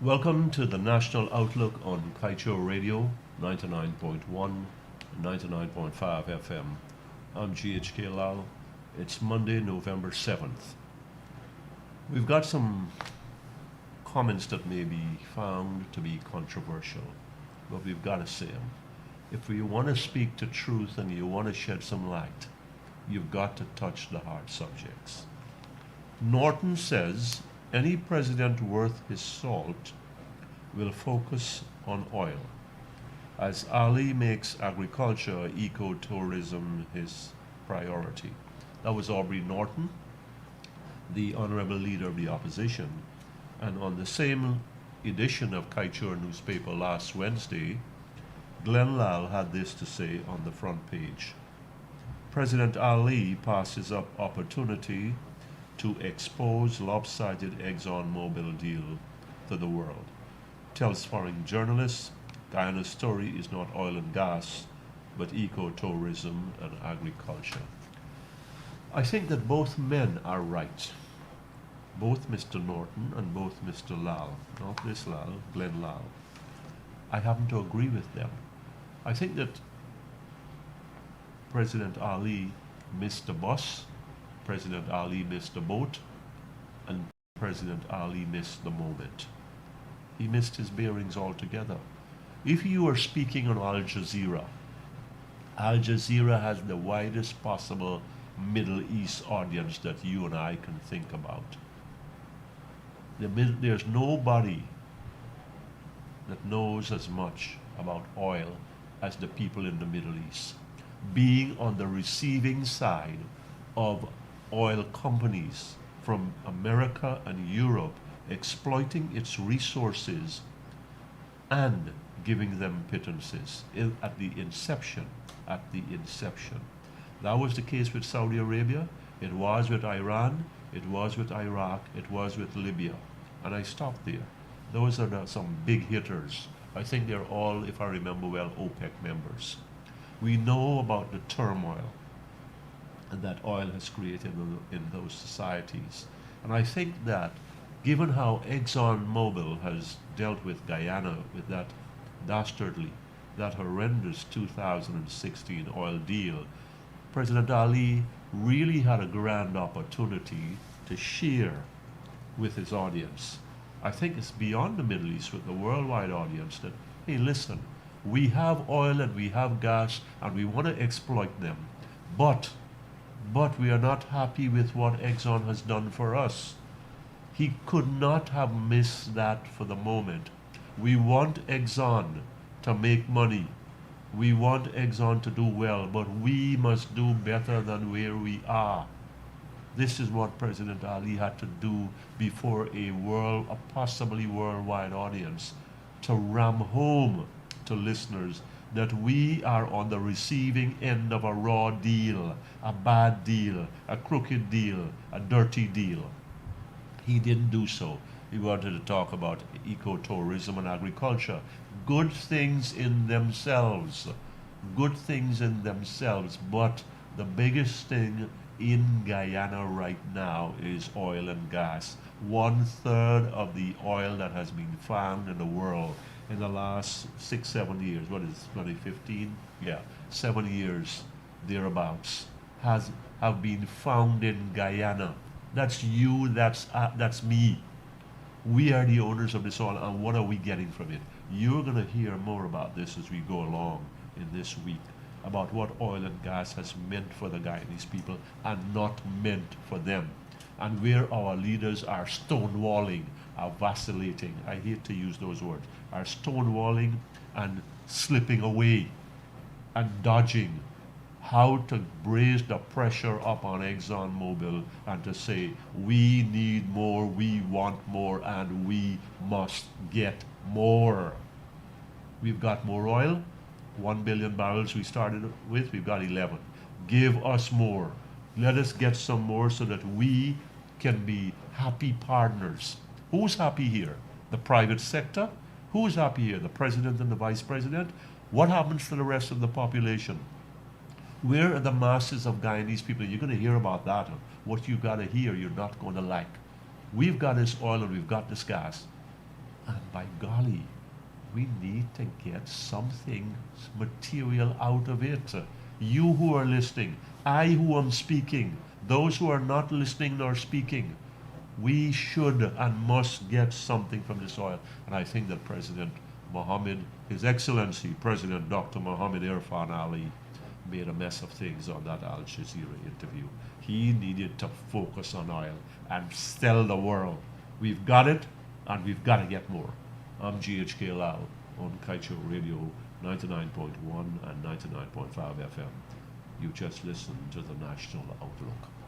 Welcome to the National Outlook on Kaieteur Radio, 99.1 and 99.5 FM. I'm GHK Lall. It's Monday, November 7th. We've got some comments that may be found to be controversial, but we've got to say them. If you want to speak to truth and you want to shed some light, you've got to touch the hard subjects. Norton says any president worth his salt will focus on oil, as Ali makes agriculture, ecotourism his priority. That was Aubrey Norton, the honorable leader of the opposition. And on the same edition of Kaieteur newspaper last Wednesday, Lall had this to say on the front page. President Ali passes up opportunity to expose lopsided ExxonMobil deal to the world. Tells foreign journalists Guyana's story is not oil and gas, but ecotourism and agriculture. I think that both men are right. Both Mr. Norton and both Mr. Lall, not this Lall, Glenn Lall. I happen to agree with them. I think that President Ali missed the bus, President Ali missed the boat, and President Ali missed the moment. He missed his bearings altogether. If you are speaking on Al Jazeera has the widest possible Middle East audience that you and I can think about. There's nobody that knows as much about oil as the people in the Middle East. Being on the receiving side of oil companies from America and Europe exploiting its resources and giving them pittances at the inception. That was the case with Saudi Arabia, it was with Iran, it was with Iraq, it was with Libya. And I stopped there. Those are some big hitters. I think they're all, if I remember well, OPEC members. We know about the turmoil that oil has created in those societies. And I think that given how ExxonMobil has dealt with Guyana, with that dastardly, that horrendous 2016 oil deal, President Ali really had a grand opportunity to share with his audience. I think it's beyond the Middle East, with the worldwide audience, that, hey, listen, we have oil and we have gas and we want to exploit them, but we are not happy with what Exxon has done for us. He could not have missed that for the moment. We want Exxon to make money. We want Exxon to do well, but we must do better than where we are. This is what President Ali had to do before a possibly worldwide audience, to ram home to listeners that we are on the receiving end of a raw deal, a bad deal, a crooked deal, a dirty deal. He didn't do so. He wanted to talk about ecotourism and agriculture. Good things in themselves, but the biggest thing in Guyana right now is oil and gas. 1/3 of the oil that has been found in the world in the last 6-7 years, what is it, 2015? Yeah, 7 years, thereabouts, have been found in Guyana. That's you, that's me. We are the owners of this oil, and what are we getting from it? You're going to hear more about this as we go along in this week, about what oil and gas has meant for the Guyanese people and not meant for them, and where our leaders are stonewalling, are vacillating, I hate to use those words, are stonewalling and slipping away and dodging how to raise the pressure up on ExxonMobil and to say, we need more, we want more, and we must get more. We've got more oil, 1 billion barrels we started with, we've got 11. Give us more. Let us get some more so that we can be happy partners. Who's happy here? The private sector? Who's happy here? The president and the vice president? What happens to the rest of the population? Where are the masses of Guyanese people? You're going to hear about that. What you've got to hear, you're not going to like. We've got this oil and we've got this gas. And by golly, we need to get something material out of it. You who are listening, I who am speaking, those who are not listening nor speaking, we should and must get something from this oil. And I think that President Mohammed, His Excellency President Dr. Mohammed Irfan Ali, made a mess of things on that Al Jazeera interview. He needed to focus on oil and tell the world, we've got it and we've got to get more. I'm GHK Lall on Kaieteur Radio 99.1 and 99.5 FM. You just listened to the National Outlook.